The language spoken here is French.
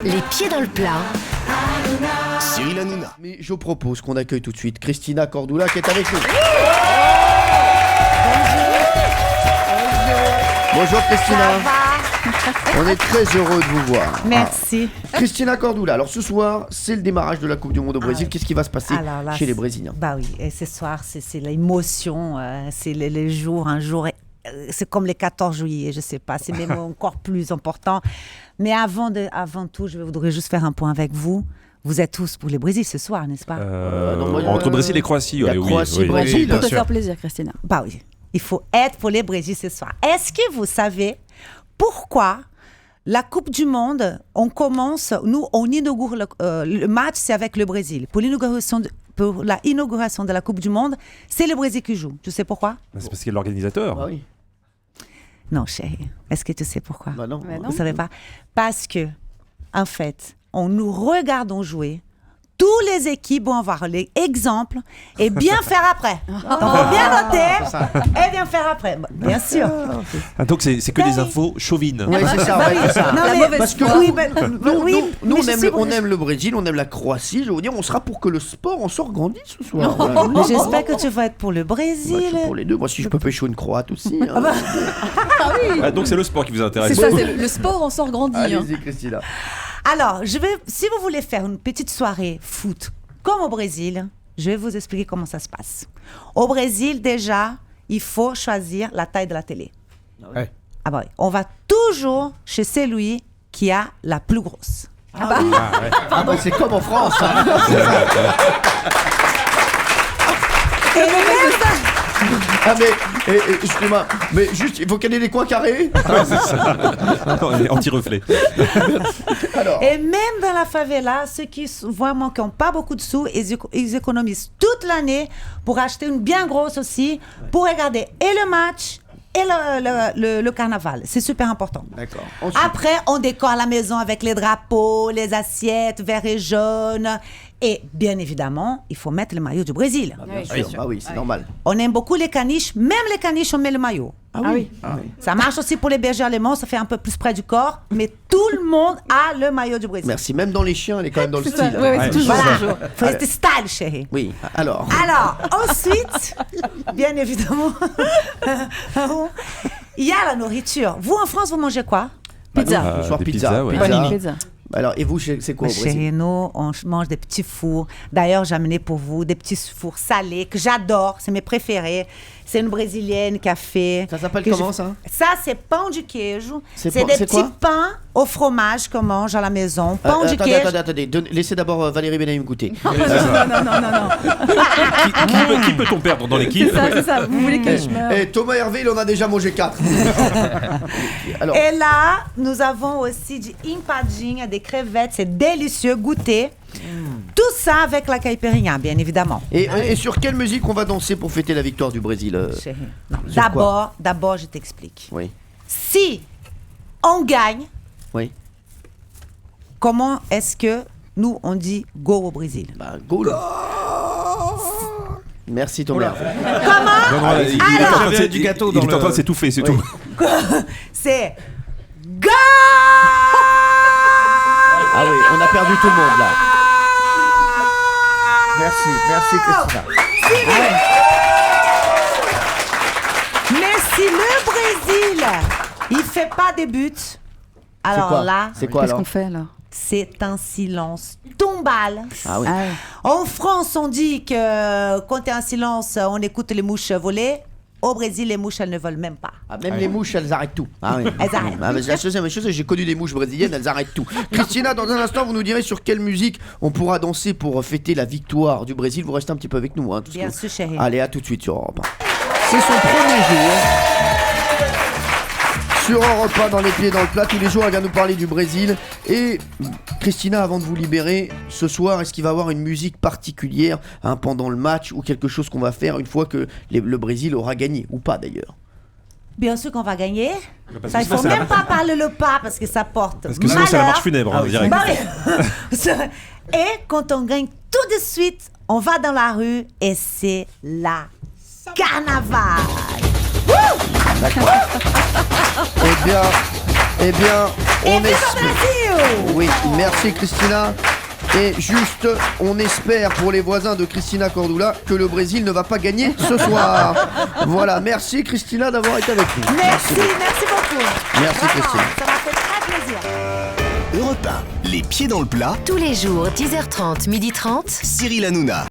Les pieds dans le plat. Cyril Hanouna. Mais je propose qu'on accueille tout de suite Christina Cordula qui est avec nous. Bonjour Christina. On est très heureux de vous voir. Merci. Christina Cordula, alors ce soir, c'est le démarrage de la Coupe du Monde au Brésil. Qu'est-ce qui va se passer chez les Brésiliens? Bah oui, et ce soir, c'est l'émotion, c'est les jours, un jour, c'est comme le 14 juillet, je sais pas, c'est même encore plus important. Mais avant tout, je voudrais juste faire un point avec vous. Vous êtes tous pour le Brésil ce soir, n'est-ce pas? Entre Brésil et Croatie, oui. Brésil, Pour te faire plaisir, Christina. Bah oui, il faut être pour les Brésil ce soir. Est-ce que vous savez pourquoi la Coupe du Monde, on commence, nous, on inaugure le match, c'est avec le Brésil. Pour l'inauguration de la Coupe du Monde, c'est le Brésil qui joue. Tu sais pourquoi? C'est parce qu'il y a l'organisateur. Ah oui. Non, chérie. Est-ce que tu sais pourquoi? Bah non. Vous ne savez pas? Parce que, en fait, on nous regardons jouer. Tous les équipes vont avoir l'exemple et bien faire après. Donc, il faut bien noter et bien faire après. Bien sûr. Ah, donc, c'est que des infos chauvines. Oui, c'est ça. c'est ça. Non, mais, Parce que nous, on aime le Brésil, on aime la Croatie. Je veux dire, on sera pour que le sport en sorte grandisse ce soir. Voilà. Mais j'espère que tu vas être pour le Moi, Brésil. je suis pour les deux. Moi, si je peux pécho une Croate aussi. Hein. Ah, donc, c'est le sport qui vous intéresse. C'est ça, c'est le sport en sort grandi. Allez-y, Christina. Alors, si vous voulez faire une petite soirée foot comme au Brésil, je vais vous expliquer comment ça se passe. Au Brésil, déjà, il faut choisir la taille de la télé. Ouais. Ah bah oui. On va toujours chez celui qui a la plus grosse. C'est comme en France. Hein. Et même ça, Ah mais, excuse-moi, mais juste, il faut qu'elle ait des coins carrés. Anti-reflet. Alors. et même dans la favela, ceux qui vraiment qui n'ont pas beaucoup de sous, ils économisent toute l'année pour acheter une bien grosse aussi, pour regarder et le match et le carnaval. C'est super important. D'accord. Après, on décore la maison avec les drapeaux, les assiettes, verts et jaunes. Et bien évidemment, il faut mettre le maillot du Brésil. Bien sûr, bah oui, c'est normal. On aime beaucoup les caniches. Même les caniches, on met le maillot. Ah oui. Ça marche aussi pour les bergers allemands, ça fait un peu plus près du corps. Mais tout le monde a le maillot du Brésil. Merci, même dans les chiens, elle est quand même dans le style. Oui, c'est toujours. Voilà, faut rester style, chérie. Oui, alors. Alors, ensuite, bien évidemment, il y a la nourriture. Vous, en France, vous mangez quoi? Pizza. Ce soir, Des pizza. pizzas, ouais. Panini pizza. Alors, et vous, c'est quoi au Brésil? Chez nous, on mange des petits fours. D'ailleurs, j'ai amené pour vous des petits fours salés que j'adore. C'est mes préférés. C'est une brésilienne qui a fait. Ça s'appelle comment, ça? Ça, c'est pão de queijo. C'est C'est pas- des c'est petits quoi pains au fromage qu'on mange à la maison. Pão de queijo. Attendez. Laissez d'abord Valérie Benaïm goûter. Non. Qui peut-on perdre dans l'équipe? C'est ça. Vous voulez que je meure? Et Thomas Hervé, il en a déjà mangé 4. Alors, Et là, nous avons aussi du empadinha, des crevettes. C'est délicieux. Goûter. Tout ça avec la caipirinha, bien évidemment. et sur quelle musique on va danser pour fêter la victoire du Brésil Chérie. Non. Sur quoi? D'abord, je t'explique. Oui. Si on gagne, Oui. comment est-ce que nous, on dit go au Brésil? Bah, goal. Merci Thomas Hervé. Non, il est en train de du gâteau il dans est en train de le- s'étouffer, c'est tout. C'est go! Ah oui, on a perdu tout le monde là. Merci Christina. Mais si le Brésil, il fait pas des buts, alors quoi là, C'est quoi Qu'est-ce alors? qu'on fait là? c'est un silence tombal. Ah oui. En France, on dit que quand il y a un silence, on écoute les mouches voler. Au Brésil, les mouches, elles ne volent même pas. Ah, même les mouches, elles arrêtent tout. Ah, oui. Elles arrêtent. Ah, mais c'est la même chose, j'ai connu des mouches brésiliennes, elles arrêtent tout. Christina, dans un instant, vous nous direz sur quelle musique on pourra danser pour fêter la victoire du Brésil. Vous restez un petit peu avec nous. Hein, tout ce Bien que- sûr, chérie. Allez, à tout de suite sur Europe 1. C'est son premier jour. Sur Europe 1, dans les pieds dans le plat, tous les jours, elle vient nous parler du Brésil. Et Christina, avant de vous libérer, ce soir, est-ce qu'il va y avoir une musique particulière pendant le match ou quelque chose qu'on va faire une fois que le Brésil aura gagné, ou pas d'ailleurs? Bien sûr qu'on va gagner. Parce Ça, que il faut c'est la- même pas parler le pas parce que ça porte Parce que sinon, c'est la malheur. marche funèbre, hein, direct. Bah oui. Et quand on gagne tout de suite, on va dans la rue et c'est la carnaval. Eh bien, Eh bien, on viva espère. Brasil! Oui, merci Christina. Et juste, on espère pour les voisins de Christina Cordula que le Brésil ne va pas gagner ce soir. Voilà, merci Christina d'avoir été avec nous. Merci beaucoup. Merci, Vraiment, Christine. ça m'a fait très plaisir. Europe 1, les pieds dans le plat, Tous les jours, 10h30, 12h30. Cyril Hanouna.